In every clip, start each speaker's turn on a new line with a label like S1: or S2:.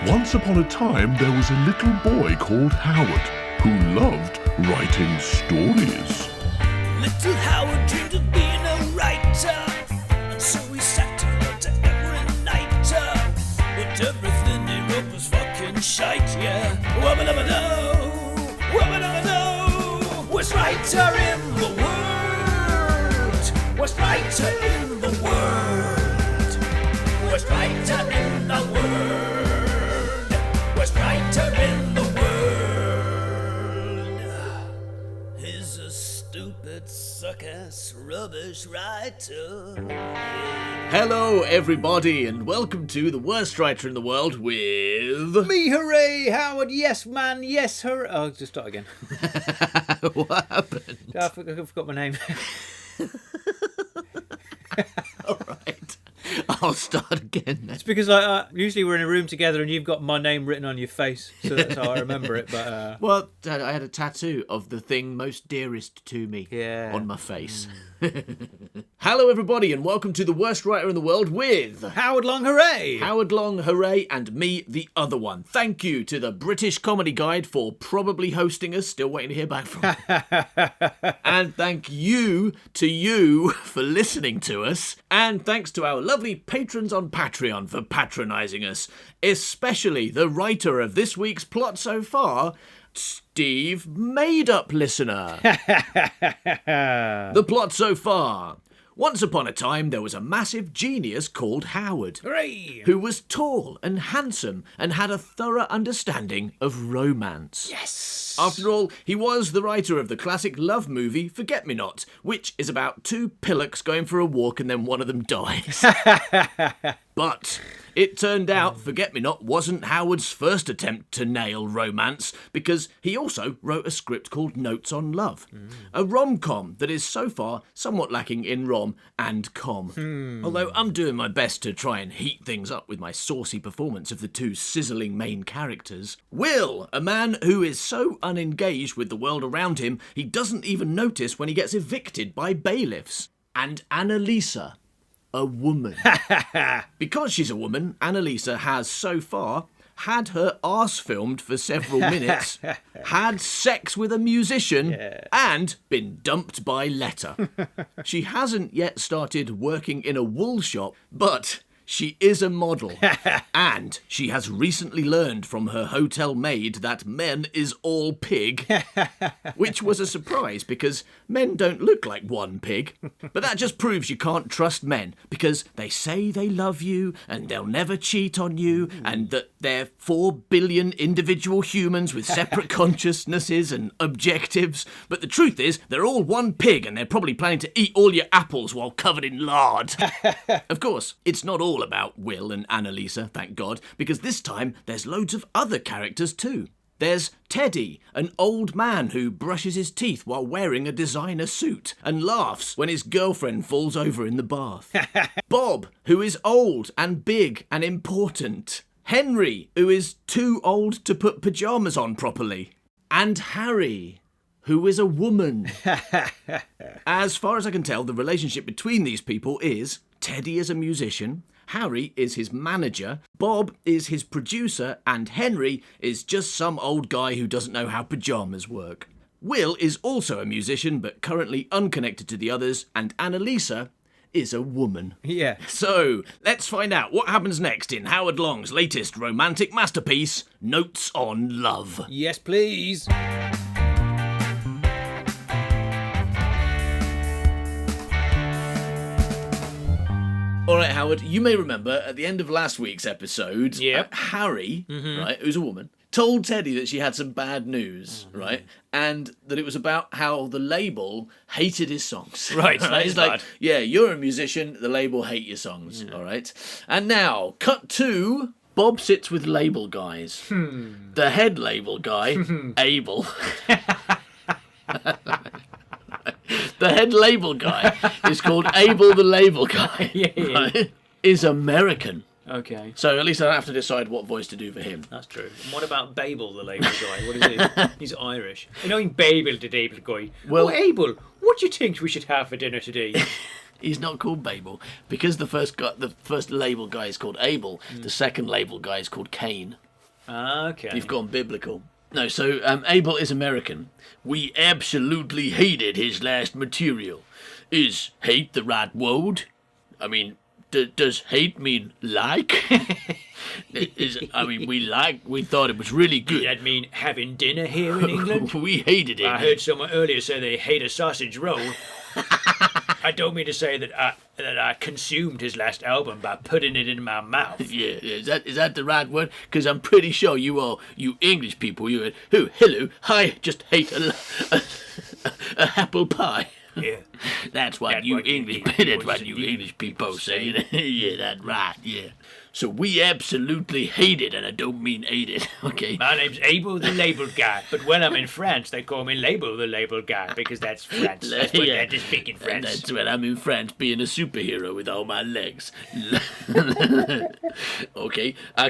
S1: Once upon a time, there was a little boy called Howard who loved writing stories.
S2: Little Howard dreamed of being a writer, and so he sat and wrote every night. But everything he wrote was fucking shite, yeah. Wubba-dubba-doo, wubba-dubba-doo. Worst writer in the world, worst writer in the world, worst writer in the world, worst writer in the world. He's a stupid, suck-ass, rubbish writer.
S3: Hello, everybody, and welcome to The Worst Writer in the World with...
S4: Me, hooray, Howard, yes, man, yes, hooray. Oh, just start again.
S3: What happened?
S4: I forgot my name.
S3: All right, I'll start again then.
S4: It's because usually we're in a room together and you've got my name written on your face, so that's how I remember it. But
S3: Well, Dad, I had a tattoo of the thing most dearest to me on my face. Hello, everybody, and welcome to The Worst Writer in the World with...
S4: Howard Long, hooray!
S3: Howard Long, hooray, and me, the other one. Thank you to the British Comedy Guide for probably hosting us, still waiting to hear back from. And thank you to you for listening to us. And thanks to our lovely patrons on Patreon for patronising us, especially the writer of this week's plot so far, Steve Made-Up Listener. The plot so far. Once upon a time, there was a massive genius called Howard,
S4: Hooray!
S3: who was tall and handsome and had a thorough understanding of romance.
S4: Yes!
S3: After all, he was the writer of the classic love movie Forget-Me-Not, which is about two pillocks going for a walk and then one of them dies. But it turned out Forget-Me-Not wasn't Howard's first attempt to nail romance, because he also wrote a script called Notes on Love, a rom-com that is so far somewhat lacking in rom and com. Although I'm doing my best to try and heat things up with my saucy performance of the two sizzling main characters. Will, a man who is so unengaged with the world around him, he doesn't even notice when he gets evicted by bailiffs. And Annalisa, a woman. Because she's a woman, Annalisa has so far had her arse filmed for several minutes, had sex with a musician, and been dumped by letter. She hasn't yet started working in a wool shop, but she is a model, and she has recently learned from her hotel maid that men is all pig, which was a surprise because men don't look like one pig. But that just proves you can't trust men, because they say they love you and they'll never cheat on you, and that they're 4 billion individual humans with separate consciousnesses and objectives. But the truth is, they're all one pig and they're probably planning to eat all your apples while covered in lard. Of course, it's not all about Will and Annalisa, thank God, because this time there's loads of other characters too. There's Teddy, an old man who brushes his teeth while wearing a designer suit and laughs when his girlfriend falls over in the bath. Bob, who is old and big and important. Henry, who is too old to put pyjamas on properly. And Harry, who is a woman. As far as I can tell, the relationship between these people is Teddy is a musician, Harry is his manager, Bob is his producer, and Henry is just some old guy who doesn't know how pyjamas work. Will is also a musician, but currently unconnected to the others, and Annalisa is a woman.
S4: Yeah.
S3: So, let's find out what happens next in Howard Long's latest romantic masterpiece, Notes on Love.
S4: Yes, please.
S3: All right, Howard, you may remember at the end of last week's episode, Harry, right, who's a woman, told Teddy that she had some bad news, right, and that it was about how the label hated his songs.
S4: Right, that is
S3: like,
S4: bad.
S3: yeah, you're a musician, the label hate your songs, all right? And now, cut to... Bob sits with label guys. The head label guy, Abel... The head label guy is called Abel the label guy. Right? Is American.
S4: Okay.
S3: So at least I don't have to decide what voice to do for him.
S4: That's true. And what about Babel, the label guy? What is he? He's Irish. You know, in Babel, the label guy.
S3: Well,
S4: Abel, what do you think we should have for dinner today?
S3: He's not called Babel because the first label guy is called Abel. The second label guy is called Cain.
S4: Okay.
S3: You've gone biblical. No, so Abel is American. We absolutely hated his last material. Is hate the right word? I mean, does hate mean like? We thought it was really good.
S4: Does that mean having dinner here in England?
S3: We hated it.
S4: I heard someone earlier say they hate a sausage roll. I don't mean to say that I consumed his last album by putting it in my mouth.
S3: Yeah, is that the right word? Because I'm pretty sure you English people, hello, I just hate a apple pie.
S4: Yeah.
S3: That's what you English people say. Yeah, that's right, yeah. So we absolutely hate it, and I don't mean ate it, okay?
S4: My name's Abel the Labelled Guy, but when I'm in France, they call me Label the Labelled Guy, because that's France. That's what that is big in France.
S3: That's when I'm in France being a superhero with all my legs. Okay, I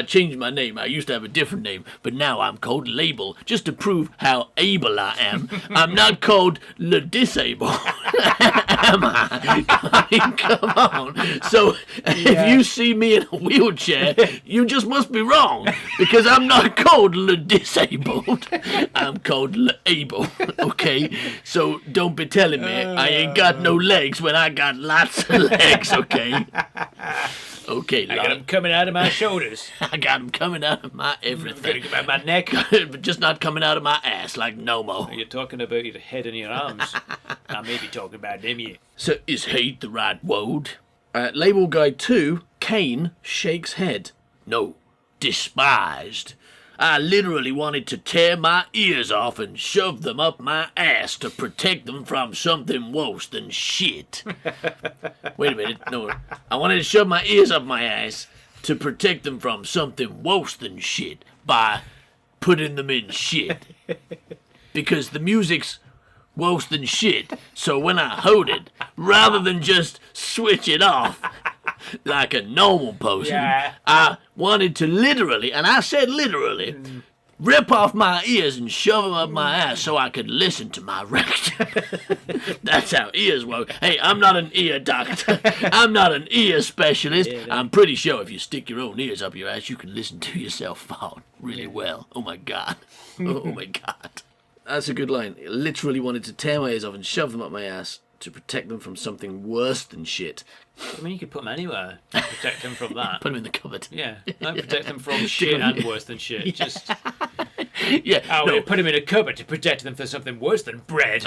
S3: changed my name. I used to have a different name, but now I'm called Label, just to prove how able I am. I'm not called Le Disable. Am I? I mean, come on. So, if you see me in a wheelchair, you just must be wrong, because I'm not called Le Disabled. I'm called Le Able, okay? So don't be telling me I ain't got no legs when I got lots of legs, okay? Okay,
S4: I got them coming out of my shoulders.
S3: I got them coming out of my everything.
S4: Coming out of my neck.
S3: But just not coming out of my ass like no more.
S4: You're talking about your head and your arms. I may be talking about them here.
S3: So is hate the right word? Label Guide 2, Cain shakes head. No, despised. I literally wanted to tear my ears off and shove them up my ass to protect them from something worse than shit. Wait a minute, no. I wanted to shove my ears up my ass to protect them from something worse than shit by putting them in shit. Because the music's worse than shit, so when I hold it, rather than just switch it off like a normal person, I wanted to literally, and I said literally, rip off my ears and shove them up my ass so I could listen to my record. That's how ears work. Hey, I'm not an ear doctor. I'm not an ear specialist. I'm pretty sure if you stick your own ears up your ass, you can listen to yourself fall really well. Oh my God. Oh my God. That's a good line. Literally wanted to tear my ears off and shove them up my ass to protect them from something worse than shit.
S4: I mean, you could put them anywhere to protect them from that.
S3: Put them in the cupboard.
S4: Yeah, no, protect them from shit and worse than shit.
S3: Yeah.
S4: Just
S3: Yeah.
S4: we put them in a cupboard to protect them from something worse than bread.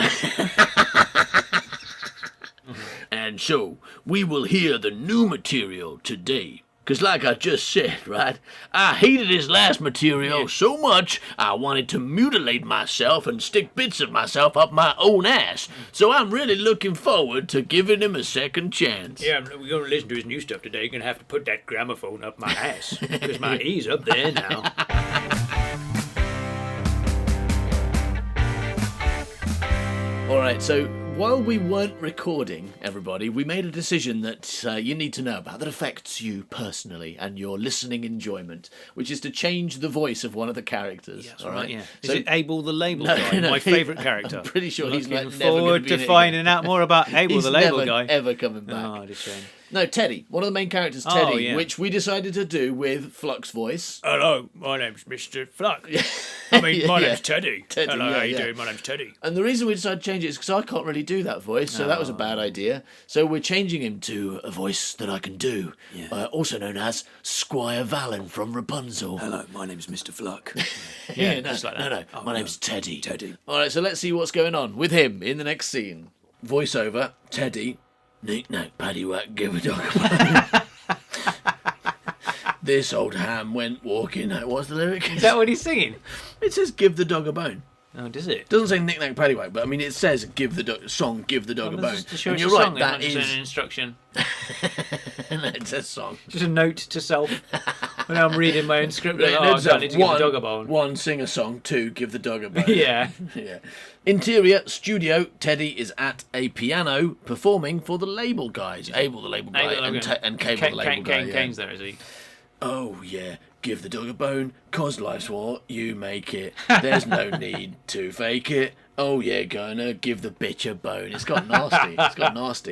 S3: And so, we will hear the new material today. Because like I just said, right, I hated his last material so much, I wanted to mutilate myself and stick bits of myself up my own ass. So I'm really looking forward to giving him a second chance.
S4: Yeah, we're going to listen to his new stuff today. You're going to have to put that gramophone up my ass, because my E's up there now.
S3: Alright, so while we weren't recording, everybody, we made a decision that you need to know about that affects you personally and your listening enjoyment, which is to change the voice of one of the characters.
S4: Yes,
S3: all right?
S4: Yeah.
S3: So,
S4: Is it Abel the Label Guy? My favourite character.
S3: I'm pretty sure he's
S4: Looking
S3: never going
S4: forward
S3: to
S4: to finding out more about Abel
S3: He's
S4: the Label
S3: never,
S4: Guy.
S3: ever coming back.
S4: Oh, it's a shame.
S3: No, Teddy. One of the main characters, Teddy,
S4: Oh, yeah.
S3: which we decided to do with Fluck's voice.
S4: Hello, my name's Mr. Fluck. I mean, my name's Teddy.
S3: Teddy,
S4: Hello,
S3: yeah,
S4: how you
S3: yeah.
S4: doing? My name's Teddy.
S3: And the reason we decided to change it is because I can't really do that voice, so that was a bad idea. So we're changing him to a voice that I can do, also known as Squire Valen from Rapunzel.
S5: Hello, my name's Mr. Fluck.
S3: Yeah, no,
S4: just like that.
S3: no, my name's Teddy.
S5: Teddy.
S3: All right, so let's see what's going on with him in the next scene. Voiceover, Teddy. Knick-knack, paddywhack, give a dog a bone. This old ham went walking. What's the lyric?
S4: Is that what he's singing?
S3: It says give the dog a bone.
S4: Oh, does it?
S3: Doesn't say knick-knack, paddywhack, but I mean it says give the dog a bone.
S4: Just to show
S3: And
S4: it's
S3: you're
S4: a
S3: right,
S4: song,
S3: that
S4: it's
S3: is...
S4: not just an instruction.
S3: No, it says song.
S4: Just a note to self. When I'm reading my own script,
S3: Right,
S4: I need to give the dog a bone.
S3: One, sing a song. Two, give the dog a bone.
S4: Yeah.
S3: Yeah. Interior, studio, Teddy is at a piano performing for the label guys. Abel the label guy and Cable the label guy.
S4: Kane's there, is he?
S3: Oh, yeah. Give the dog a bone, 'cause life's what you make it. There's no need to fake it. Oh, yeah, gonna give the bitch a bone. It's got nasty.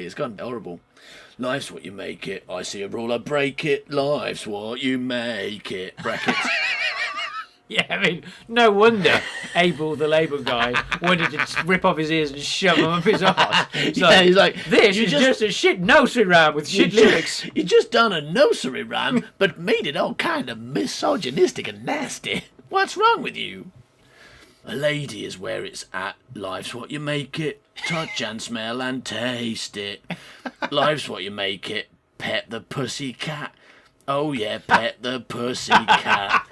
S3: It's got horrible. Life's what you make it. I see a rule, I break it. Life's what you make it. Brackets.
S4: Yeah, I mean, no wonder Abel, the label guy, wanted to rip off his ears and shove them up his arse. He's like, this is just a shit nursery rhyme with shit lyrics.
S3: You just done a nursery rhyme, but made it all kind of misogynistic and nasty. What's wrong with you? A lady is where it's at. Life's what you make it. Touch and smell and taste it. Life's what you make it. Pet the pussy cat. Oh yeah, pet the pussy cat.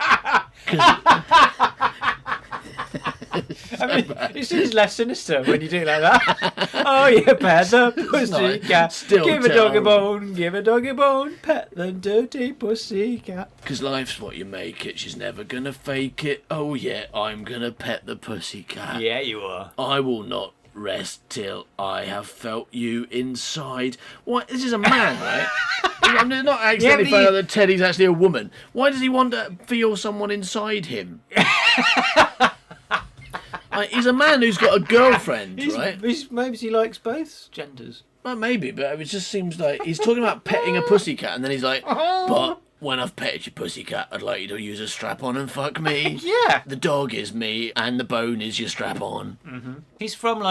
S4: I mean, it seems less sinister when you do it like that. Oh yeah, pet the pussy cat.
S3: Still
S4: give a dog a
S3: terrible.
S4: bone, give a dog a bone, pet the dirty pussy cat.
S3: Cause life's what you make it. She's never gonna fake it. Oh yeah, I'm gonna pet the pussy cat.
S4: Yeah, you are.
S3: I will not rest till I have felt you inside. What? This is a man, right? I'm not accidentally
S4: but
S3: finding out that Teddy's actually a woman. Why does he want to feel someone inside him? He's a man who's got a girlfriend, right?
S4: Maybe he likes both genders.
S3: Well, maybe, but it just seems like he's talking about petting a pussycat, and then he's like, but when I've petted your pussycat, I'd like you to use a strap-on and fuck me.
S4: Yeah.
S3: The dog is me, and the bone is your strap-on.
S4: Mm-hmm. He's from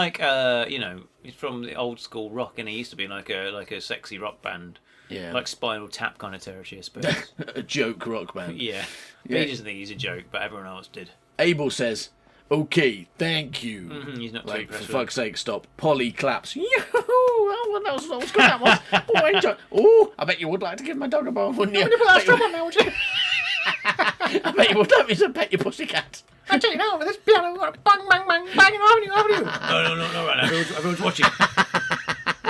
S4: he's from the old school rock, and he used to be like a sexy rock band.
S3: Yeah.
S4: Like Spinal Tap kind of territory, I suppose.
S3: A joke rock band.
S4: Yeah.
S3: Yeah.
S4: He doesn't think he's a joke, but everyone else did.
S3: Abel says, okay, thank you.
S4: He's not too
S3: Like,
S4: impressed
S3: for
S4: with
S3: fuck's sake, stop. Polly claps. Yoo-hoo! Oh, that was good, that was. Oh, I enjoy. Oh, I bet you would like to give my dog a bone, wouldn't you? I bet you would like me to pet your pussycat.
S4: I tell you now, with this piano, we've got a bang, bang, bang, bang, haven't you? No, right now. Everyone's watching.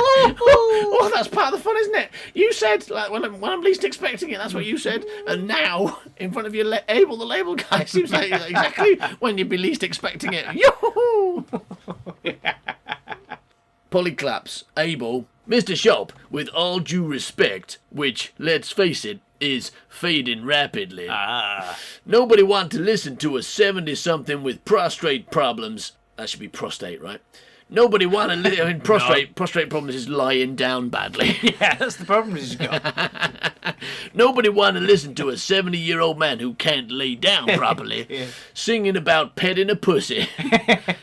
S3: Oh, that's part of the fun, isn't it? You said, like, when I'm least expecting it, that's what you said. And now, in front of your Abel, the label guy, seems like exactly when you'd be least expecting it. Yoo-hoo! Polly claps. Abel. Mr. Shop, with all due respect, which, let's face it, is fading rapidly. Nobody want to listen to a 70-something with prostrate problems. That should be prostate, right? Nobody want to listen. I mean, prostrate problems is lying down badly.
S4: Yeah, that's the problem he's got.
S3: Nobody want to listen to a 70-year-old man who can't lay down properly singing about petting a pussy.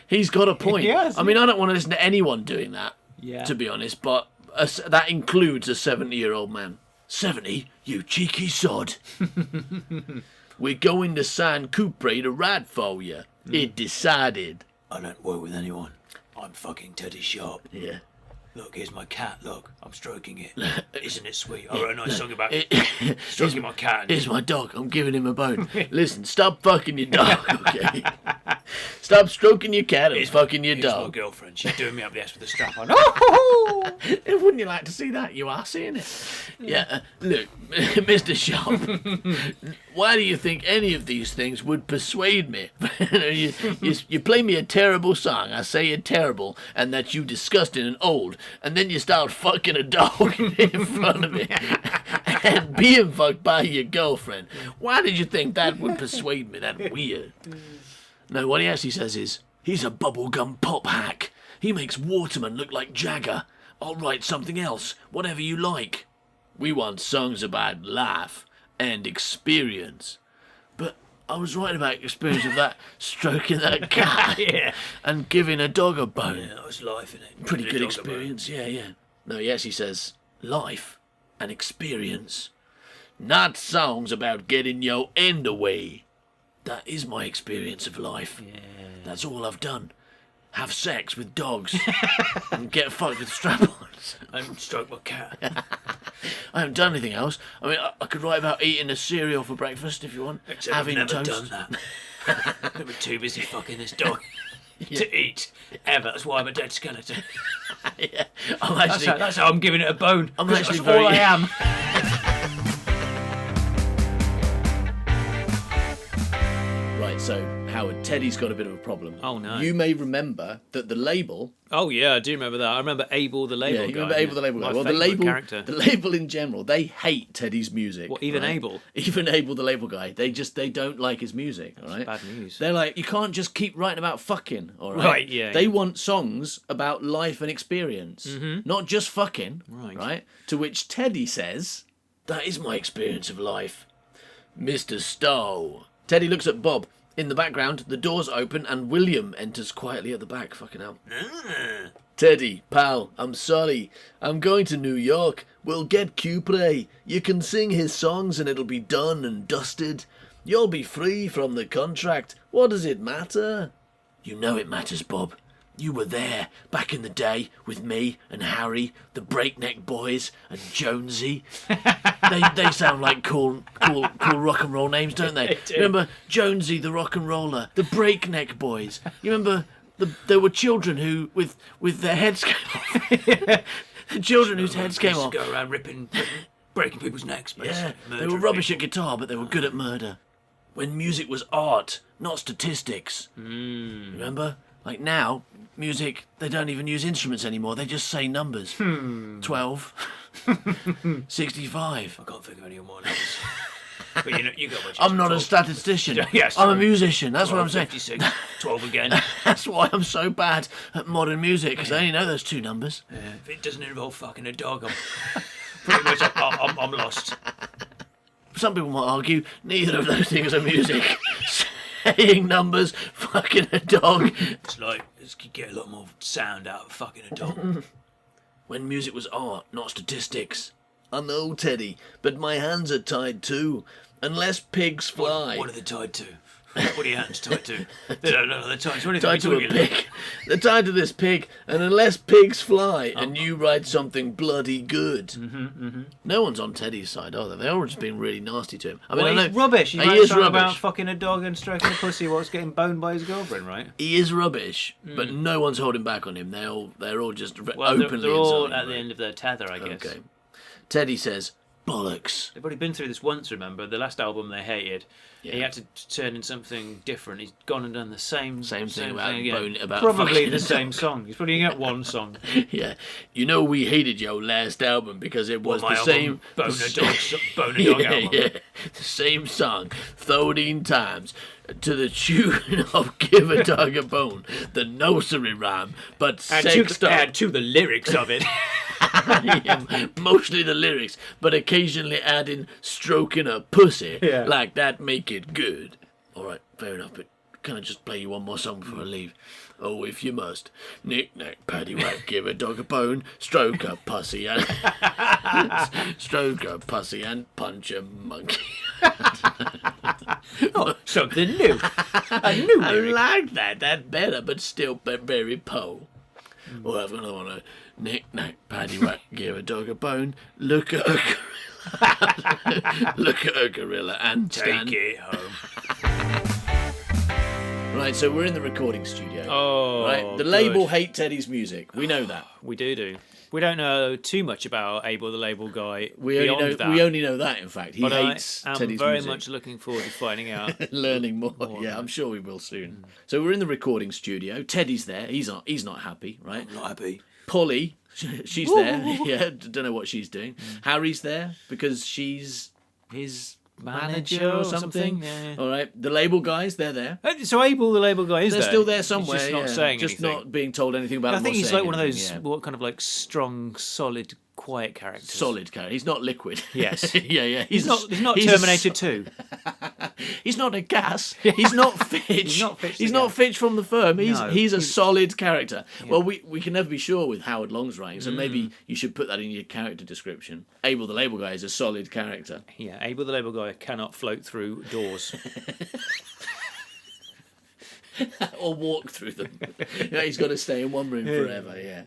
S3: He's got a point.
S4: Yes.
S3: I mean, I don't want to listen to anyone doing that, to be honest, but that includes a 70-year-old man. 70, you cheeky sod. We're going to San Cupre to ride for you. It decided.
S4: I don't work with anyone. I'm fucking Teddy Sharp.
S3: Yeah.
S4: Look, here's my cat. Look, I'm stroking it. Isn't it sweet? I wrote a nice song about stroking my cat.
S3: Here's my dog. I'm giving him a bone. Listen, stop fucking your dog, okay? Stop stroking your cat and fucking your
S4: Here's my
S3: dog.
S4: girlfriend. She's doing me up the ass with a strap on.
S3: Wouldn't you like to see that? You are seeing it. Yeah, look, Mr. Sharp, why do you think any of these things would persuade me? you play me a terrible song. I say you're terrible and that you disgusting and old. And then you start fucking a dog in front of me and being fucked by your girlfriend. Why did you think that would persuade me? That's weird. No, what he actually says is, he's a bubblegum pop hack. He makes Waterman look like Jagger. I'll write something else, whatever you like. We want songs about life and experience. But I was writing about experience of that stroking that cat and giving a dog a bone.
S4: Yeah, that was life, innit?
S3: Pretty good experience, yeah. No, he actually says, life and experience. Not songs about getting your end away. That is my experience of life. Yeah. That's all I've done. Have sex with dogs and get fucked with strap-ons.
S4: And stroke my cat.
S3: I haven't done anything else. I mean, I could write about eating a cereal for breakfast if you want.
S4: Except
S3: having
S4: I've never
S3: toast.
S4: done that. I've been too busy fucking this dog to eat ever. That's why I'm a dead skeleton.
S3: Yeah. I'm actually,
S4: That's how I'm giving it a bone.
S3: I'm
S4: 'cause
S3: actually
S4: that's all
S3: very-
S4: I am.
S3: Right, so Howard, Teddy's got a bit of a problem.
S4: Oh, no.
S3: You may remember that the label.
S4: Oh yeah, I do remember that. I remember Abel the label
S3: Yeah,
S4: guy.
S3: you remember Abel the label guy.
S4: My
S3: Well, the
S4: favourite
S3: label,
S4: character.
S3: the label in general, they hate Teddy's music.
S4: What, even
S3: right?
S4: Abel?
S3: Even Abel the label guy. They don't like his music. All right.
S4: bad news.
S3: They're like, you can't just keep writing about fucking. All right.
S4: Right, yeah,
S3: They
S4: yeah.
S3: want songs about life and experience, not just fucking.
S4: Right.
S3: To which Teddy says, "That is my experience of life, Mr. Stowe." Teddy looks at Bob. In the background, the doors open and William enters quietly at the back. Fucking hell. Teddy, pal, I'm sorry. I'm going to New York. We'll get Cupre. You can sing his songs and it'll be done and dusted. You'll be free from the contract. What does it matter? You know it matters, Bob. You were there back in the day with me and Harry, the Breakneck Boys, and Jonesy. They sound like cool rock and roll names, don't they?
S4: They do.
S3: Remember Jonesy, the rock and roller, the Breakneck Boys. You remember there were children who with their heads came off. The children whose heads came off.
S4: Go around breaking people's necks.
S3: Yeah, they were rubbish at guitar, but they were good at murder. When music was art, not statistics. Remember? Like now, music, they don't even use instruments anymore. They just say numbers. 12. 65.
S4: I can't think of any more numbers. But you got what
S3: I'm not a statistician.
S4: Yes,
S3: I'm a musician. That's what I'm saying.
S4: 56, 12 again.
S3: That's why I'm so bad at modern music, because I only know those two numbers.
S4: If it doesn't involve fucking a dog, I'm pretty much I'm lost.
S3: Some people might argue neither of those things are music. Saying numbers, fucking a dog.
S4: It's like, you get a lot more sound out of fucking a dog.
S3: When music was art, not statistics. I know, Teddy, but my hands are tied too. Unless pigs fly.
S4: What are they tied to? What are your hands tied to? They don't know they're tied to anything.
S3: Tied to a pig. They're tied to this pig, and unless pigs fly, and you write something bloody good. No one's on Teddy's side, are they? They're all just being really nasty to him. I mean,
S4: Well,
S3: I know
S4: he's rubbish.
S3: he
S4: might
S3: is
S4: talk about
S3: rubbish.
S4: fucking a dog and stroking a pussy whilst getting boned by his girlfriend, right?
S3: He is rubbish, but no one's holding back on him. They're all just
S4: Well,
S3: openly
S4: they're all
S3: insulting
S4: at
S3: him,
S4: the
S3: right?
S4: end of their tether, I guess.
S3: Okay. Teddy says, bollocks.
S4: They've already been through this once, remember? The last album they hated. He had to turn in something different. He's gone and done the same
S3: thing about
S4: again.
S3: about
S4: Probably
S3: fucking
S4: the same song. He's probably got one song.
S3: Yeah. You know we hated your last album because it was
S4: my
S3: the
S4: album,
S3: same...
S4: Bone a Dog album.
S3: Yeah. The same song 13 times to the tune of Give a Dog a Bone, the nursery rhyme, but sex dog.
S4: Add to the lyrics of it.
S3: Yeah, mostly the lyrics, but occasionally adding stroking a pussy, like that make it good. All right, fair enough, but can I just play you one more song before I leave? Oh, if you must. Knick-knack, paddywhack, give a dog a bone, stroke a pussy and... stroke a pussy and punch a monkey.
S4: Something new. A new
S3: I
S4: lyric.
S3: like that. That's better, but still very po. Oh, I've got another one. Knick-knack, paddywhack, give a dog a bone, look at a gorilla. Look at a gorilla and stand.
S4: Take it home.
S3: Right, so we're in the recording studio.
S4: Oh,
S3: right, the
S4: good.
S3: label hate Teddy's music. We know that.
S4: We do. We don't know too much about Abel the Label Guy.
S3: We only know that. In fact, he
S4: but
S3: hates
S4: I'm
S3: Teddy's
S4: very
S3: music.
S4: much looking forward to finding out.
S3: Learning more. Yeah, I'm sure we will soon. So we're in the recording studio. Teddy's there. He's not happy, right?
S4: I'm not happy.
S3: Polly, she's there. Yeah, don't know what she's doing. Harry's there because she's his manager or something.
S4: Yeah.
S3: All right, the label guys, they're there.
S4: So Abel the Label Guy is
S3: They're
S4: there.
S3: still there somewhere.
S4: He's just not
S3: yeah.
S4: saying
S3: just
S4: anything.
S3: not being told anything about.
S4: I
S3: him
S4: think
S3: or
S4: he's
S3: saying
S4: like one of those
S3: anything,
S4: what kind of like strong, solid, quiet characters.
S3: solid character. He's not liquid.
S4: Yes.
S3: yeah.
S4: He's not
S3: he's
S4: Terminator 2.
S3: He's not a gas. He's not Fitch.
S4: He's not Fitch
S3: He's
S4: the
S3: not
S4: gas.
S3: Fitch from the firm.
S4: No,
S3: he's a solid character. Well, we can never be sure with Howard Long's writing, so maybe you should put that in your character description. Abel the Label Guy is a solid character.
S4: Yeah, Abel the Label Guy cannot float through doors.
S3: Or walk through them. Yeah, he's got to stay in one room forever, yeah.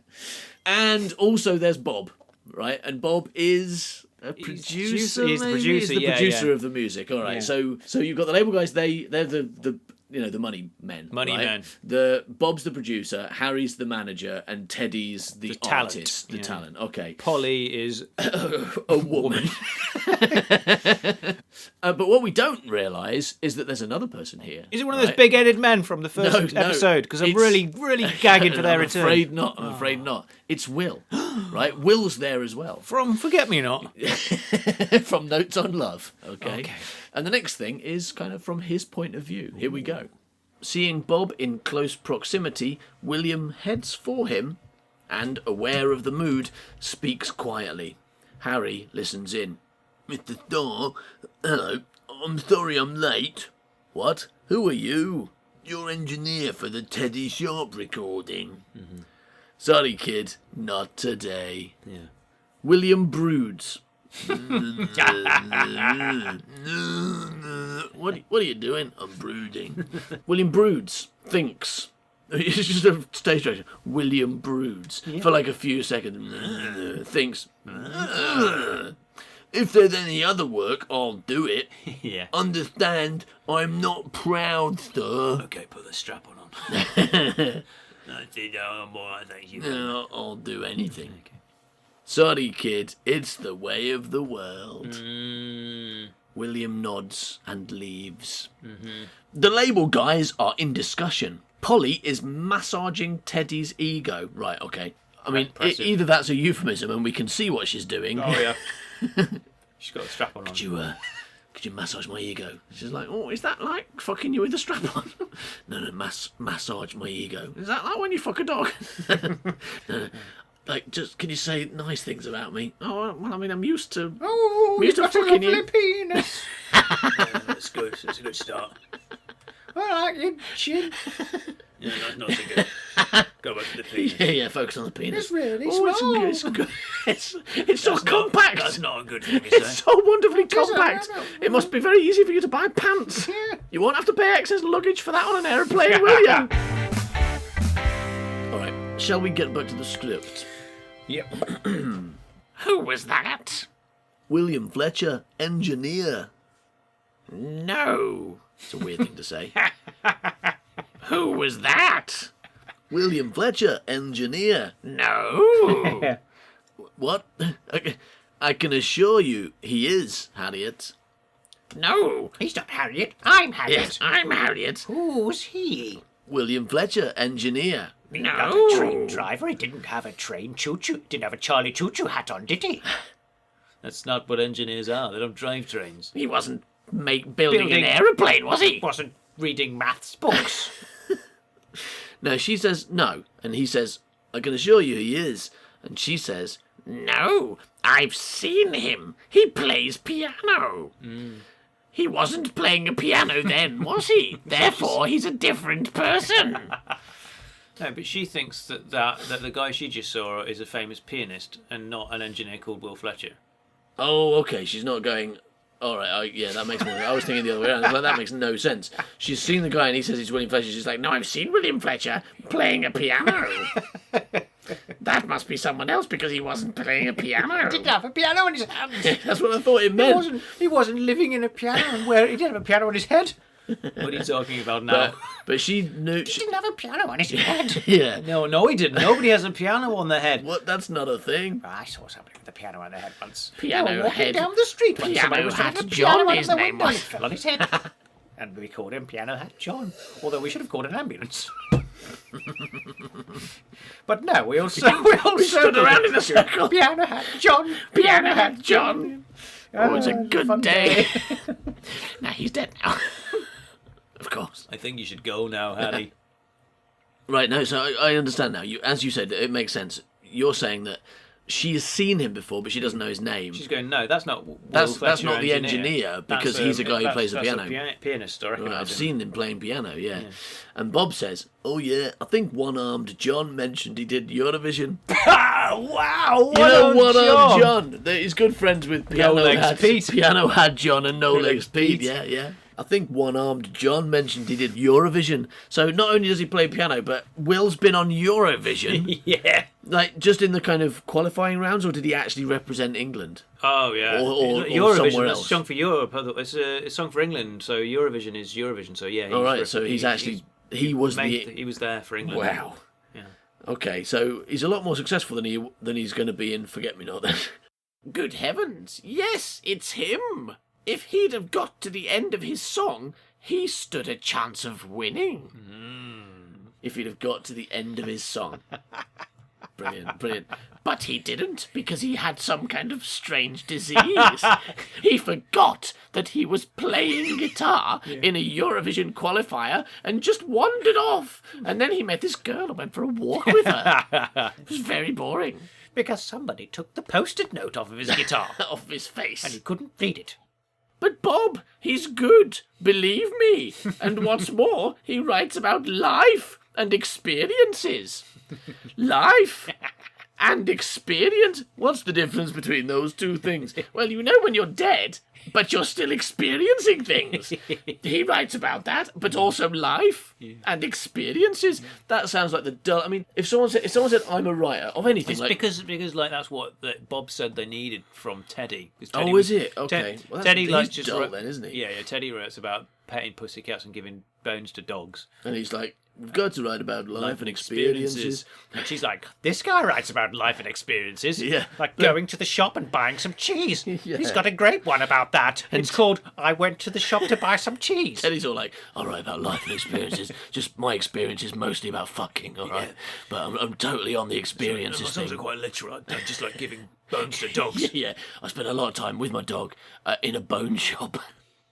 S3: And also there's Bob, right? And Bob is a producer.
S4: He's the
S3: maybe?
S4: producer,
S3: He's the
S4: yeah,
S3: producer
S4: yeah.
S3: of the music. All right.
S4: Yeah.
S3: So you've got the label guys. They're the the money men.
S4: Money
S3: right?
S4: men.
S3: Bob's the producer, Harry's the manager, and Teddy's the
S4: talent,
S3: artist, the
S4: yeah.
S3: talent. Okay.
S4: Polly is
S3: A woman. But what we don't realise is that there's another person here.
S4: Is it one of those big-headed men from the first
S3: No,
S4: episode? Because I'm
S3: it's-
S4: really gagging for their
S3: I'm
S4: return.
S3: afraid not. I'm afraid not. It's Will, right? Will's there as well.
S4: From Forget Me Not.
S3: From Notes on Love. Okay.
S4: Okay.
S3: And the next thing is kind of from his point of view. Here we go. Seeing Bob in close proximity, William heads for him and, aware of the mood, speaks quietly. Harry listens in. Mr. Starr, hello. I'm sorry I'm late. What? Who are you? Your engineer for the Teddy Sharp recording. Mm-hmm. Sorry, kid, not today.
S4: Yeah.
S3: William Broods. What are you doing? I'm brooding. William Broods thinks. It's just a stage direction. William Broods for like a few seconds. Thinks. If there's any other work, I'll do it.
S4: Yeah.
S3: Understand, I'm not proud, sir.
S4: Okay, put the strap on.
S3: No, I'll do anything. Okay. Sorry, kid. It's the way of the world. William nods and leaves. Mm-hmm. The label guys are in discussion. Polly is massaging Teddy's ego. Right, okay. I mean, either that's a euphemism and we can see what she's doing.
S4: Oh, yeah. She's got a strap on.
S3: Could you massage my ego? She's like, oh, is that like fucking you with a strap on? No, massage my ego. Is that like when you fuck a dog? No. Like, just can you say nice things about me? Oh, well, I mean, I'm used to.
S4: Oh,
S3: I'm used to fucking you.
S4: Penis. That's good. That's a good start. I like your chin. Yeah, that's not so good. Go back to the penis.
S3: Yeah, focus on the penis.
S4: It's really small.
S3: It's good. It's so compact.
S4: That's not a good thing to say.
S3: It's so wonderfully compact. It must be very easy for you to buy pants.
S4: Yeah.
S3: You won't have to pay excess luggage for that on an aeroplane, will you? All right, shall we get back to the script?
S4: Yep.
S3: Who was that? William Fletcher, engineer. No. It's a weird thing to say. Who was that? William Fletcher, engineer. No. What? I can assure you he is, Harriet. No.
S4: He's not Harriet. I'm Harriet.
S3: Yes, I'm Harriet.
S4: Who's he?
S3: William Fletcher, engineer.
S4: No. Not a train driver. He didn't have a train choo-choo. Didn't have a Charlie choo-choo hat on, did he? That's not what engineers are. They don't drive trains.
S3: He wasn't building an aeroplane, was he?
S4: Wasn't reading maths books.
S3: No, she says no. And he says, I can assure you he is. And she says, no, I've seen him. He plays piano. He wasn't playing a piano then, was he? Therefore, he's a different person.
S4: No, but she thinks that the guy she just saw is a famous pianist and not an engineer called Will Fletcher.
S3: Oh, okay. She's not going, all right, yeah, that makes more sense. I was thinking the other way around. Like, that makes no sense. She's seen the guy and he says he's William Fletcher. She's like, no, I've seen William Fletcher playing a piano. That must be someone else because he wasn't playing a piano.
S4: He didn't have a piano in his hand.
S3: That's what I thought it meant.
S4: He wasn't living in a piano and he didn't have a piano on his head. What are you talking about now?
S3: But she knew...
S4: He didn't have a piano on his head.
S3: Yeah.
S4: No, he didn't. Nobody has a piano on their head.
S3: What? That's not a thing.
S4: I saw somebody with a piano on their head once.
S3: Piano
S4: walking
S3: head.
S4: Down the street when somebody
S3: Piano
S4: was
S3: Hat
S4: having a
S3: John,
S4: piano
S3: his
S4: out of the
S3: name
S4: window.
S3: was.
S4: It fell on his head. And we called him Piano Hat John. Although we should have called an ambulance. But no, we all
S3: stood around in a circle.
S4: Piano Hat John.
S3: Piano Hat John. Oh, it's a good day. Now he's dead now. Of course.
S4: I think you should go now, Harry.
S3: Right, no, so I understand now. As you said, it makes sense. You're saying that she has seen him before, but she doesn't know his name.
S4: She's going, no, that's not Will
S3: that's
S4: Fletcher,
S3: not the engineer because he's a guy who plays the piano.
S4: A pianist, I reckon.
S3: Right, I've seen him playing piano, yeah. And Bob says, oh yeah, I think One-Armed John mentioned he did Eurovision.
S4: Wow,
S3: One-Armed John. He's good friends with Piano Had John and No Legs Pete. Yeah. I think One-Armed John mentioned he did Eurovision. So not only does he play piano, but Will's been on Eurovision.
S4: Yeah.
S3: Like, just in the kind of qualifying rounds, or did he actually represent England?
S4: Oh, yeah.
S3: Or
S4: Eurovision,
S3: somewhere
S4: that's
S3: else?
S4: a song for Europe. It's a song for England, so Eurovision is Eurovision. So, yeah.
S3: All right, so he's actually... He was
S4: there for England.
S3: Wow.
S4: Yeah.
S3: Okay, so he's a lot more successful than he's going to be in Forget-Me-Not then. Good heavens, yes, it's him! If he'd have got to the end of his song, he stood a chance of winning. If he'd have got to the end of his song. Brilliant. But he didn't, because he had some kind of strange disease. He forgot that he was playing guitar in a Eurovision qualifier and just wandered off. And then he met this girl and went for a walk with her. It was very boring.
S4: Because somebody took the post-it note off of his guitar.
S3: Off his face.
S4: And he couldn't read it.
S3: But Bob, he's good, believe me. And what's more, he writes about life and experiences. Life and experience? What's the difference between those two things? Well, you know when you're dead, but you're still experiencing things. He writes about that, but also life and experiences. That sounds like the dull. I mean, if someone said I'm a writer of anything,
S4: It's
S3: like,
S4: because like that's what Bob said they needed from Teddy. 'Cause
S3: oh,
S4: Teddy
S3: is it? Okay. Well,
S4: Teddy
S3: he's
S4: like just
S3: dull
S4: wrote,
S3: then, isn't he?
S4: Yeah, Teddy writes about petting pussycats and giving bones to dogs.
S3: And he's like, we've got to write about life and experiences.
S4: And she's like, this guy writes about life and experiences.
S3: Yeah.
S4: Like going to the shop and buying some cheese.
S3: Yeah.
S4: He's got a great one about that. It's called I Went to the Shop to Buy Some Cheese.
S3: Teddy's all like, I write about life and experiences. Just my experience is mostly about fucking, all right? But I'm totally on the experiences thing.
S4: quite literal. I just like giving bones to dogs.
S3: Yeah, I spent a lot of time with my dog in a bone shop.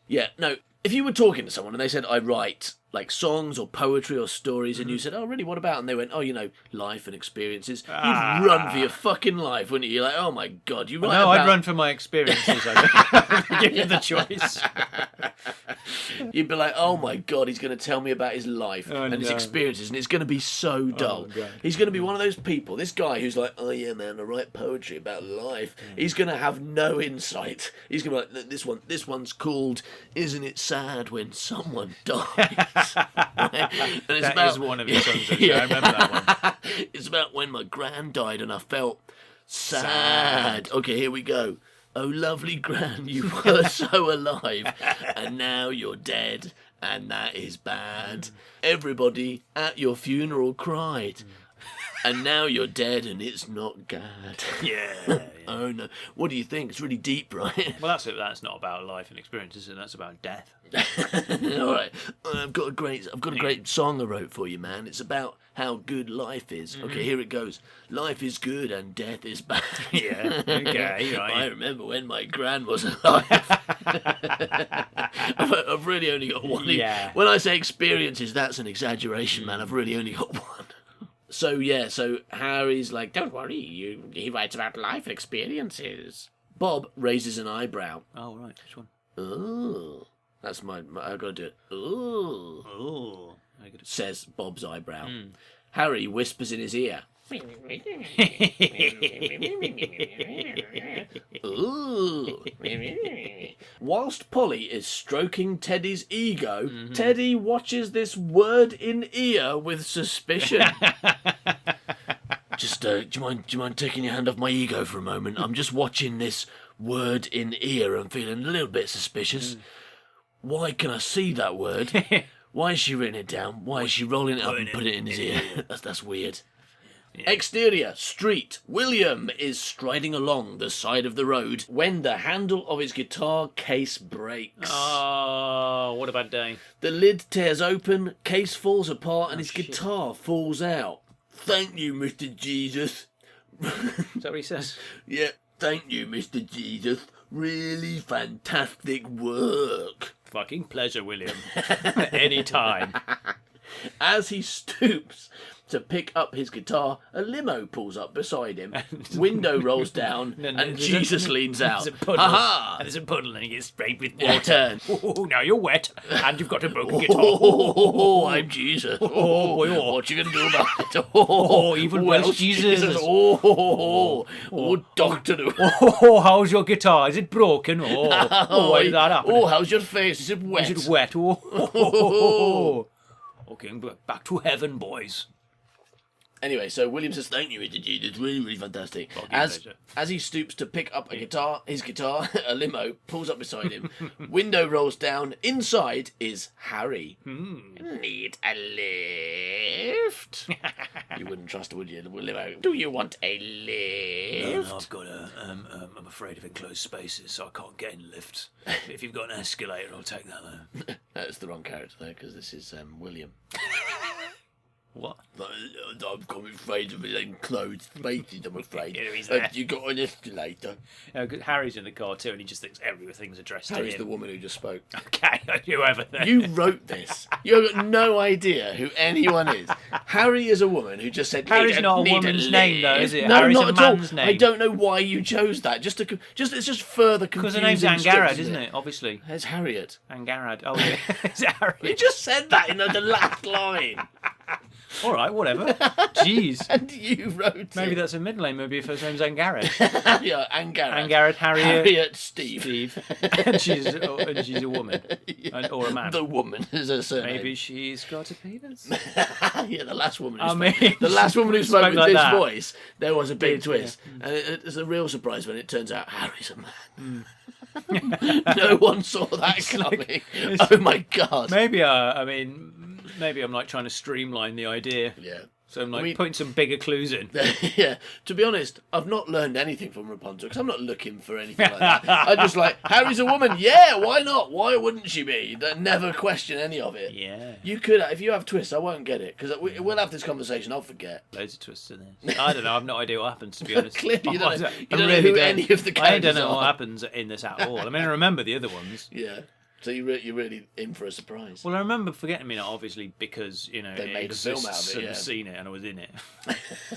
S3: Yeah, no, if you were talking to someone and they said, I write like songs or poetry or stories, and you said, oh, really, what about? And they went, oh, life and experiences. You'd run for your fucking life, wouldn't you? You're like, oh my God, you write
S4: No,
S3: about...
S4: I'd run for my experiences. I'd give you the choice.
S3: You'd be like, oh my God, he's going to tell me about his life and his experiences, and it's going to be so dull. He's going to be one of those people, this guy who's like, oh yeah, man, I write poetry about life. He's going to have no insight. He's going to be like, this one's called Isn't It Sad When Someone Dies? And it's
S4: That is one of his songs, actually. I remember that one.
S3: It's about when my gran died and I felt sad. Okay, here we go. Oh, lovely gran, you were so alive, and now you're dead, and that is bad. Everybody at your funeral cried, and now you're dead, and it's not good.
S4: Yeah.
S3: Oh no, what do you think? It's really deep, right?
S4: Well, that's it. That's not about life and experiences, and that's about death.
S3: All right, I've got a great song I wrote for you, man. It's about how good life is. Okay, here it goes. Life is good and death is bad.
S4: Yeah. Okay. Right.
S3: I remember when my gran was alive. I've really only got one.
S4: Yeah.
S3: When I say experiences, that's an exaggeration, man. I've really only got one. So Harry's like, don't worry, he writes about life and experiences. Bob raises an eyebrow.
S4: Oh right. Which one?
S3: Oh, that's my I've got to do it. Oh.
S4: Oh.
S3: Says Bob's eyebrow. Harry whispers in his ear. Ooh. Whilst Polly is stroking Teddy's ego, Teddy watches this word in ear with suspicion. Just, do you mind taking your hand off my ego for a moment? I'm just watching this word in ear and feeling a little bit suspicious. Why can I see that word? Why is she written it down? Why is she rolling it up and putting it in his ear? That's weird. Yeah. Exterior, street. William is striding along the side of the road when the handle of his guitar case breaks.
S4: Oh, what a bad day.
S3: The lid tears open, case falls apart, and his guitar falls out. Thank you, Mr. Jesus.
S4: Is that what he says?
S3: Yeah, thank you, Mr. Jesus. Really fantastic work.
S4: Fucking pleasure, William. Any time.
S3: As he stoops to pick up his guitar, a limo pulls up beside him. Window rolls down, and Jesus leans out.
S4: Ha! There's a puddle, and he gets sprayed with water.
S3: Turn.
S4: Oh, now you're wet, and you've got a broken guitar.
S3: Oh, I'm Jesus. What you gonna do about it? Oh,
S4: evil Welsh Jesus.
S3: Oh, doctor.
S4: Oh, how's your guitar? Is it broken? Oh, why did that happen?
S3: Oh, how's your face? Is it wet?
S4: Is it wet? Oh. Okay, back to heaven, boys.
S3: Anyway, so William says, thank you, Mr. Jesus. Really, really fantastic. As he stoops to pick up his guitar, a limo pulls up beside him. Window rolls down. Inside is Harry. Need a lift? You wouldn't trust, would you? Limo. Do you want a lift?
S4: No, I've got I'm afraid of enclosed spaces, so I can't get in lifts. If you've got an escalator, I'll take that, though.
S3: That's the wrong character, though, because this is William.
S4: What?
S2: I'm afraid of enclosed spaces, I'm afraid.
S4: Yeah, he's there.
S2: Have you got an escalator?
S4: Harry's in the car too, and he just thinks everything's addressed to
S2: Harry's
S4: him.
S2: the woman who just spoke.
S4: Okay, whoever.
S2: You wrote this. You've got no idea who anyone is. Harry is a woman who just said.
S4: Harry's not a woman's name, though, is it?
S2: No,
S4: Harry's
S2: not
S4: a
S2: at all.
S4: man's name.
S2: I don't know why you chose that. It's just further
S4: Because
S2: confusing.
S4: the name's Angarad, isn't it? Obviously.
S2: It's Harriet.
S4: Angarad. Oh, yeah. Is it Harry?
S2: You just said that in the last line.
S4: All right, whatever. Jeez.
S2: And you wrote
S4: Maybe
S2: it.
S4: that's a middle name. Maybe her first name's Angarad.
S2: Yeah, Angarad.
S4: Angarad, Harriet,
S2: Steve.
S4: and she's a woman. Or a man.
S2: The woman is her surname.
S4: Maybe she's got a penis.
S2: Yeah, the last woman. Who
S4: I mean,
S2: spoke, the last woman who spoke
S4: spoke
S2: with
S4: like
S2: this
S4: that.
S2: voice. There was a big
S4: Did,
S2: twist, and it's a real surprise when it turns out Harry's a man. No one saw that coming. Oh my god.
S4: Maybe maybe I'm like trying to streamline the idea.
S2: Yeah.
S4: So I'm like putting some bigger clues in.
S2: Yeah, to be honest, I've not learned anything from Rapunzel because I'm not looking for anything like that. I'm just like, Harry's a woman. Yeah, why not? Why wouldn't she be? Never question any of it.
S4: Yeah.
S2: You could, if you have twists, I won't get it because we'll have this conversation. I'll forget.
S4: Loads of twists in this. I don't know. I've no idea what happens, to be honest.
S2: Clearly, you don't know,
S4: I
S2: you don't know
S4: really
S2: who
S4: don't.
S2: any of the
S4: I
S2: characters
S4: don't know what
S2: are.
S4: happens in this at all. I mean, I remember the other ones.
S2: Yeah. So you're really in for a surprise.
S4: Well, I remember Forgetting Me Not, obviously, because, you know,
S2: They
S4: it
S2: made a film out of it,
S4: exists and
S2: yeah.
S4: seen it, and I was in it.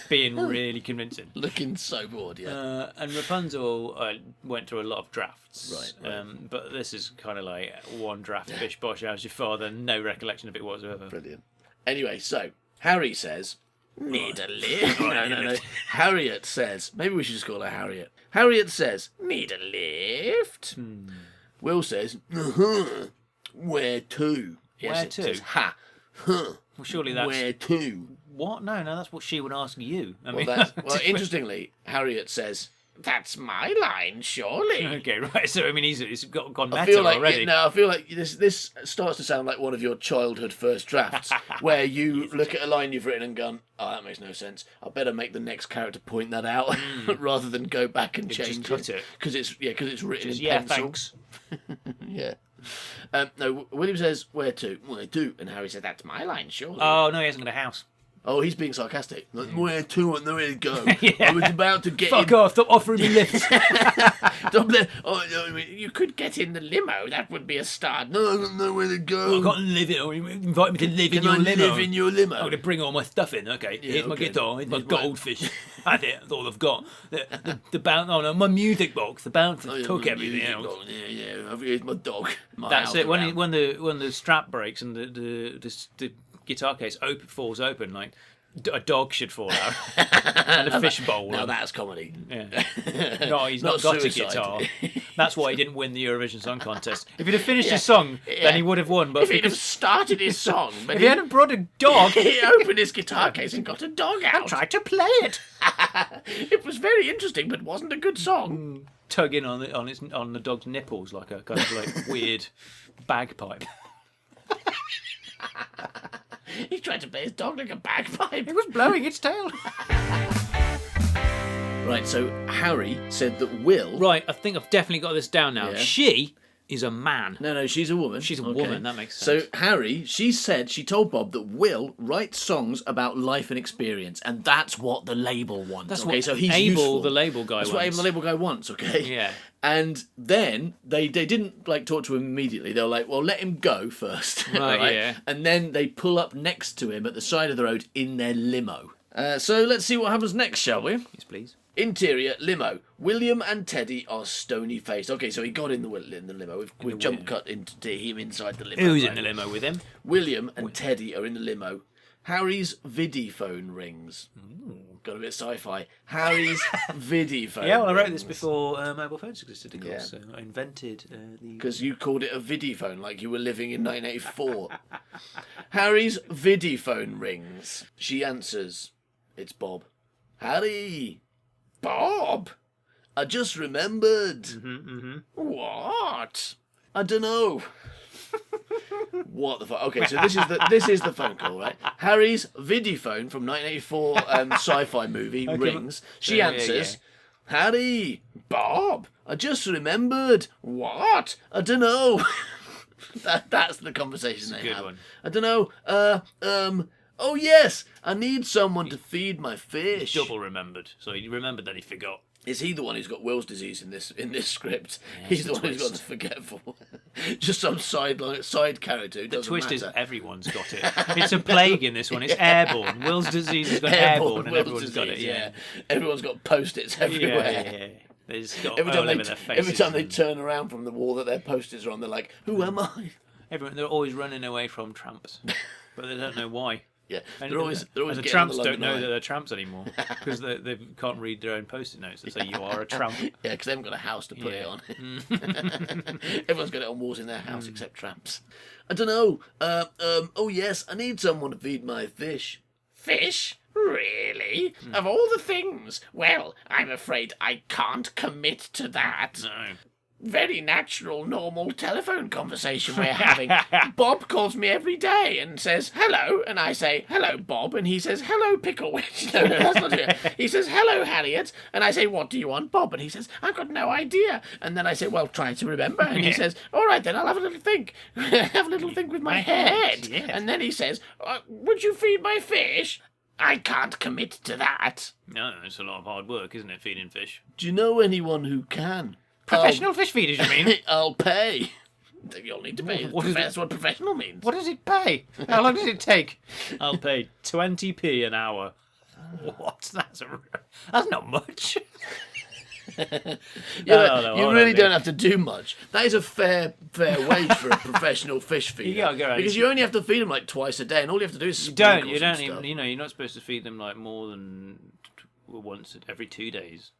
S4: Being really convincing.
S2: Looking so bored, yeah.
S4: And Rapunzel, I went through a lot of drafts.
S2: Right.
S4: But this is kind of like one draft, bish bosh, how's your father? No recollection of it whatsoever.
S2: Brilliant. Anyway, so Harry says, need a lift. No. Harriet says, maybe we should just call her Harriet. Harriet says, need a lift. Will says, where to? Yes,
S4: Where
S2: it
S4: to?
S2: says, ha. Huh.
S4: Well, surely that's...
S2: Where to?
S4: What? No, that's what she would ask you. I mean,
S2: Well, interestingly, Harriet says, that's my line, surely.
S4: Okay, right. So, I mean, he's gone
S2: I
S4: meta
S2: feel like
S4: already.
S2: I feel like this starts to sound like one of your childhood first drafts, where you look at a line you've written and gone, "Oh, that makes no sense. I better make the next character point that out rather than go back and
S4: Just
S2: change
S4: cut it.
S2: because it's written in
S4: Yeah,
S2: pencil."
S4: thanks.
S2: Yeah. No, William says, "Where to? Where to?" And Harry said, "That's my line, surely."
S4: Oh, no, he hasn't got a house.
S2: Oh, he's being sarcastic. Like, where to and where to go?
S4: Yeah.
S2: I was about to get
S4: Fuck
S2: in.
S4: off, stop offering me lifts.
S2: Oh, no, you could get in the limo. That would be a start. No, I don't know where to go.
S4: I can't live it, or invite me to live in
S2: Can
S4: your
S2: I
S4: limo.
S2: live in your limo?
S4: I'm going to bring all my stuff in. Okay, here's my
S2: okay.
S4: guitar, here's my
S2: Here's my-
S4: goldfish. That's it, that's all I've got. The bounce, oh no, my music box, the bounce
S2: Oh, yeah,
S4: took
S2: my
S4: everything
S2: music
S4: else.
S2: box. Yeah. Here's my dog. My
S4: That's
S2: house
S4: it.
S2: around.
S4: When the strap breaks and the guitar case falls open, like a dog should fall out, and a fish bowl.
S2: Now
S4: and-
S2: that's comedy.
S4: Yeah. No, he's
S2: Not
S4: not got
S2: suicide.
S4: a guitar. That's why he didn't win the Eurovision Song Contest. If he'd have finished his song, then he would have won. But
S2: If he'd have started his song, but
S4: if he hadn't brought a dog,
S2: he opened his guitar case and got a dog out.
S4: tried to play it,
S2: It was very interesting, but wasn't a good song.
S4: tugging on the dog's nipples like a kind of like weird bagpipe.
S2: He tried to play his dog like a bagpipe.
S4: It was blowing its tail.
S2: Right, so Harry said that Will...
S4: Right, I think I've definitely got this down now.
S2: Yeah.
S4: She is a man.
S2: No, she's a woman.
S4: She's a
S2: Okay.
S4: woman, that makes
S2: So
S4: sense.
S2: Harry, she told Bob that Will writes songs about life and experience, and that's what the label wants.
S4: That's
S2: okay,
S4: what
S2: so he's
S4: Abel,
S2: useful.
S4: the label guy,
S2: That's
S4: wants.
S2: what Abel, the label guy, wants. Okay.
S4: Yeah.
S2: And then they didn't like talk to him immediately. They were like, "Well, let him go first."
S4: Right, yeah.
S2: And then they pull up next to him at the side of the road in their limo. So let's see what happens next, shall we?
S4: Yes, please.
S2: Interior limo. William and Teddy are stony faced. Okay, so he got in the limo. We've jump cut into him inside the limo.
S4: Who's
S2: right?
S4: in the limo with him?
S2: William and Teddy are in the limo. Harry's vidiphone rings. Got a bit sci-fi. Harry's vidiphone.
S4: Yeah, well, I wrote
S2: rings.
S4: this before mobile phones existed, of course.
S2: Yeah.
S4: So I invented the...
S2: Because you called it a vidiphone, like you were living in 1984. Harry's vidiphone rings. She answers. It's Bob. Harry! Bob! I just remembered. What? I don't know. What the fuck? Okay, so this is the phone call, right? Harry's vidiphone from 1984 sci-fi movie rings. She
S4: Yeah,
S2: answers. Harry, Bob, I just remembered. What? I don't know. That's the conversation they
S4: good
S2: have.
S4: one.
S2: I don't know.
S3: Oh yes, I need someone to feed my fish.
S4: Double remembered. So he remembered that he forgot.
S3: Is he the one who's got Will's disease in this script?
S4: Yeah,
S3: He's the
S4: it's a
S3: one who's got
S4: twist.
S3: the forgetful. Just some side character who
S4: The
S3: doesn't
S4: twist is
S3: matter.
S4: everyone's got it. It's a plague in this one. It's airborne. Will's disease has got airborne, and
S3: Will's
S4: everyone's got it.
S3: disease,
S4: Yeah.
S3: Everyone's got post-its everywhere.
S4: Yeah. They just got
S3: Every
S4: all
S3: time,
S4: over their faces.
S3: every time they turn around from the wall that their post-its are on, they're like, "Who am I?"
S4: They're always running away from tramps, but they don't know why.
S3: Yeah,
S4: And
S3: they're always
S4: and the
S3: getting
S4: tramps
S3: on the
S4: don't know
S3: London
S4: that
S3: Eye.
S4: they're tramps anymore because they can't read their own post-it notes that say you are a tramp.
S3: Yeah, because they haven't got a house to put it
S4: Yeah.
S3: on. Everyone's got it on walls in their house except tramps. I don't know. Oh yes, I need someone to feed my fish.
S2: Fish? Really? Of all the things? Well, I'm afraid I can't commit to that.
S4: No.
S2: Very natural, normal telephone conversation we're having. Bob calls me every day and says, hello, and I say, hello, Bob, and he says, hello, Picklewitch. No, that's not it. He says, hello, Harriet, and I say, what do you want, Bob? And he says, I've got no idea. And then I say, well, try to remember. And he says, all right, then I'll have a little think. Have a little think with my head.
S4: Yes.
S2: And then he says, would you feed my fish? I can't commit to that.
S4: No, it's a lot of hard work, isn't it, feeding fish?
S3: Do you know anyone who can?
S4: Professional fish feeders, you mean?
S3: I'll pay.
S2: You'll need to pay.
S4: What is it?
S2: That's what professional means.
S4: What does it pay? How long does it take? I'll pay 20p an hour. What? That's not much.
S3: Yeah,
S4: No,
S3: you
S4: I
S3: really
S4: don't
S3: don't have to do much. That is a fair wage for a professional fish feeder.
S4: You gotta go out.
S3: Because you only have to feed them like twice a day, and all you have to do is
S4: You
S3: sprinkle
S4: don't
S3: some
S4: even,
S3: stuff.
S4: you're not supposed to feed them like more than once every 2 days.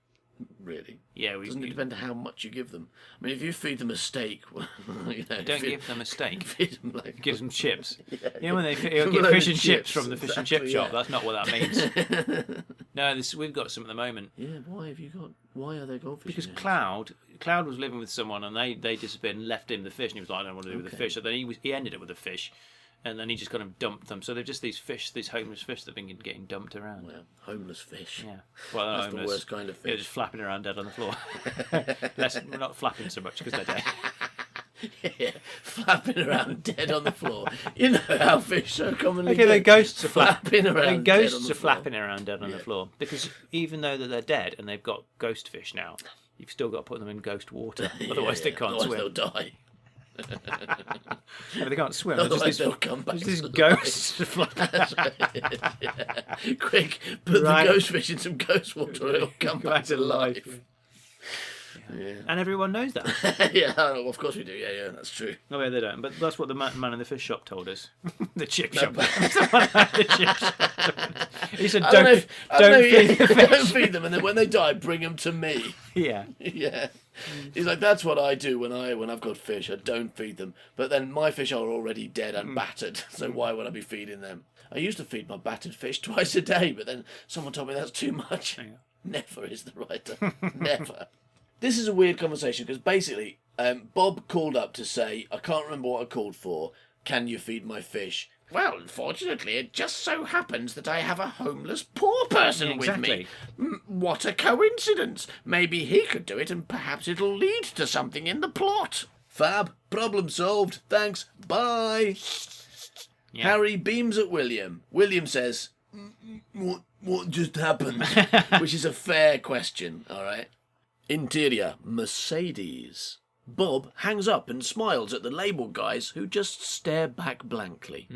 S3: Really?
S4: Yeah,
S3: Doesn't it depend on how much you give them? I mean, if you feed them a steak,
S4: don't give them a steak.
S3: Feed them like
S4: Give them chips. You know when they
S3: Some
S4: get
S3: load
S4: fish
S3: of
S4: and chips
S3: chips,
S4: from the fish and chip
S3: exactly,
S4: shop.
S3: yeah.
S4: That's not what that means. No, we've got some at the moment.
S3: Yeah, why have you got? Why are there goldfish?
S4: Because
S3: in here?
S4: Cloud was living with someone and they disappeared and left him the fish and he was like, I don't want to do with the fish. So then he ended up with the fish, and then he just kind of dumped them. So they're just these homeless fish that've been getting dumped around.
S3: Well, homeless fish.
S4: Yeah, well, they're not
S3: That's the
S4: homeless.
S3: worst kind of
S4: Yeah,
S3: fish.
S4: just flapping around dead on the floor. We're not flapping so much because they're dead.
S3: Yeah, flapping around dead on the floor. You know how fish are commonly
S4: Okay,
S3: dead.
S4: the ghosts are
S3: flapping around.
S4: The
S3: dead on
S4: ghosts
S3: the
S4: are
S3: floor.
S4: flapping around dead on the floor because even though that they're dead and they've got ghost fish now, you've still got to put them in ghost water. Otherwise, they can't
S3: Otherwise
S4: swim.
S3: they'll die.
S4: No, they can't swim. They're
S3: Otherwise
S4: just
S3: they'll
S4: these,
S3: come back.
S4: there's
S3: to
S4: these
S3: life.
S4: ghosts flapping.
S3: Quick, put
S4: Right.
S3: the ghost fish in some ghost water and it'll come back to life. Yeah.
S4: And everyone knows that.
S3: Yeah, oh, of course we do. Yeah, that's true.
S4: No, yeah, they don't. But that's what the man in the fish shop told us. The chip shop.
S3: but-
S4: The man at the chip shop. He said,
S3: I don't know
S4: don't
S3: if-
S4: feed the
S3: don't
S4: fish.
S3: feed them, and then when they die, bring them to me.
S4: Yeah.
S3: Yeah, he's like, that's what I do when I've got fish. I don't feed them, but then my fish are already dead and battered, so why would I be feeding them? I used to feed my battered fish twice a day, but then someone told me that's too much.
S4: Yeah.
S3: Never is the writer. Never. This is a weird conversation because basically, Bob called up to say, I can't remember what I called for. Can you feed my fish?
S2: Well, unfortunately, it just so happens that I have a homeless poor person
S4: Yeah,
S2: with me.
S4: exactly.
S2: What a coincidence. Maybe he could do it and perhaps it'll lead to something in the plot.
S3: Fab. Problem solved. Thanks. Bye.
S4: Yeah.
S3: Harry beams at William. William says, What just happened? Which is a fair question, all right? Interior, Mercedes. Bob hangs up and smiles at the label guys who just stare back blankly.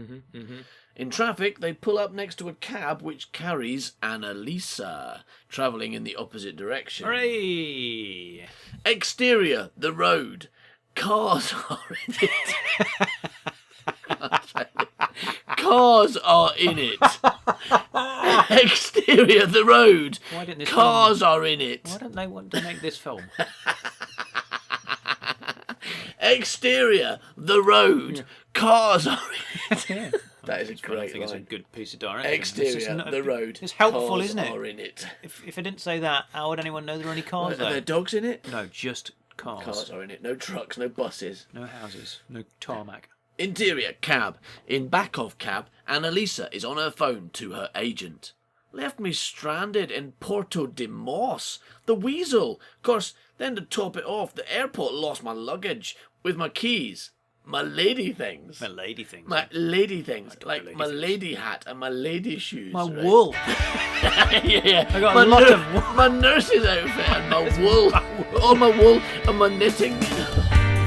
S3: In traffic, they pull up next to a cab which carries Annalisa, travelling in the opposite direction.
S4: Hooray!
S3: Exterior, the road. Cars are in it. Cars are in it. Exterior, the road.
S4: Why didn't this
S3: Cars are in it.
S4: Why don't they want to make this film?
S3: Exterior, the road. Cars are in it.
S4: Yeah.
S3: That is a
S4: I
S3: great
S4: think it's a
S3: line.
S4: good piece of direction.
S3: Exterior, the road.
S4: It's helpful,
S3: Cars
S4: isn't it?
S3: are in it.
S4: If I didn't say that, how would anyone know there are any cars
S3: Are there
S4: there?
S3: dogs in it?
S4: No, just cars.
S3: Cars are in it. No trucks, no buses.
S4: No houses. No tarmac.
S3: Interior, cab. In back of cab, Annalisa is on her phone to her agent. Left me stranded in Porto de Mos. The weasel. Course, then to top it off, the airport lost my luggage with my keys. my lady things.
S4: My lady things.
S3: My lady things, like
S4: lady
S3: my
S4: things.
S3: lady hat and my lady shoes.
S4: My
S3: right?
S4: wool.
S3: yeah.
S4: I got a lot of wool.
S3: My nurse's outfit and my wool. All my wool and my knitting.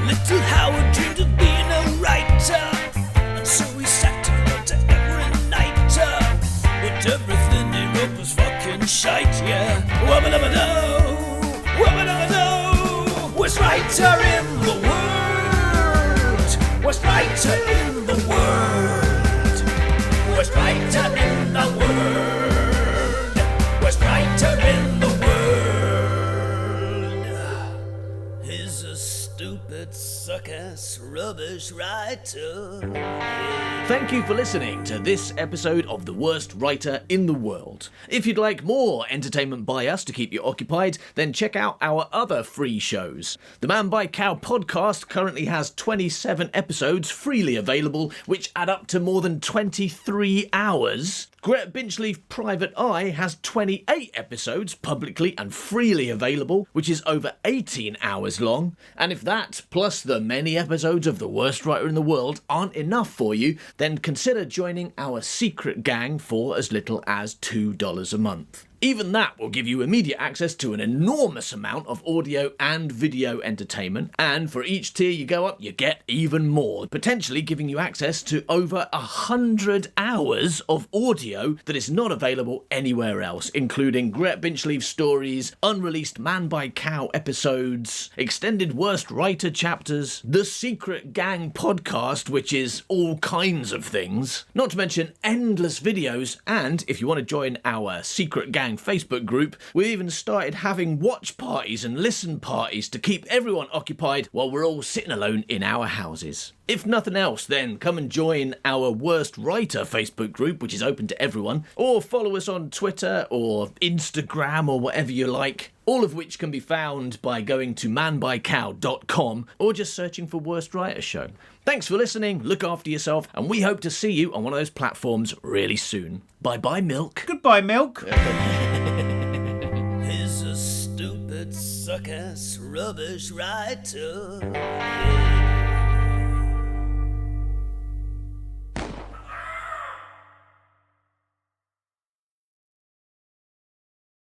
S2: Little Howard dreamed of being a writer, and so he sat and wrote every night. But everything he wrote was fucking shite, yeah. Wubba-dubba-doo, wubba-dubba-doo. Worst writer in the world. Worst writer in the world. Worst writer in the world. Worst writer in the world. He's a stupid, suck-ass, rubbish writer.
S3: Thank you for listening to this episode of The Worst Writer in the World. If you'd like more entertainment by us to keep you occupied, then check out our other free shows. The Man by Cow podcast currently has 27 episodes freely available, which add up to more than 23 hours. Gret Binchleaf Private Eye has 28 episodes publicly and freely available, which is over 18 hours long. And if that, plus the many episodes of The Worst Writer in the World, aren't enough for you, then consider joining our secret gang for as little as $2 a month. Even that will give you immediate access to an enormous amount of audio and video entertainment, and for each tier you go up, you get even more, potentially giving you access to over 100 hours of audio that is not available anywhere else, including Gret Binchleaf stories, unreleased Man by Cow episodes, extended Worst Writer chapters, the Secret Gang podcast, which is all kinds of things, not to mention endless videos, and if you want to join our Secret Gang Facebook group, we've even started having watch parties and listen parties to keep everyone occupied while we're all sitting alone in our houses. If nothing else, then come and join our Worst Writer Facebook group, which is open to everyone, or follow us on Twitter or Instagram or whatever you like, all of which can be found by going to manbycow.com or just searching for Worst Writer Show. Thanks for listening, look after yourself, and we hope to see you on one of those platforms really soon. Bye-bye, Milk.
S4: Goodbye, Milk.
S2: He's a stupid, suck-ass, rubbish writer.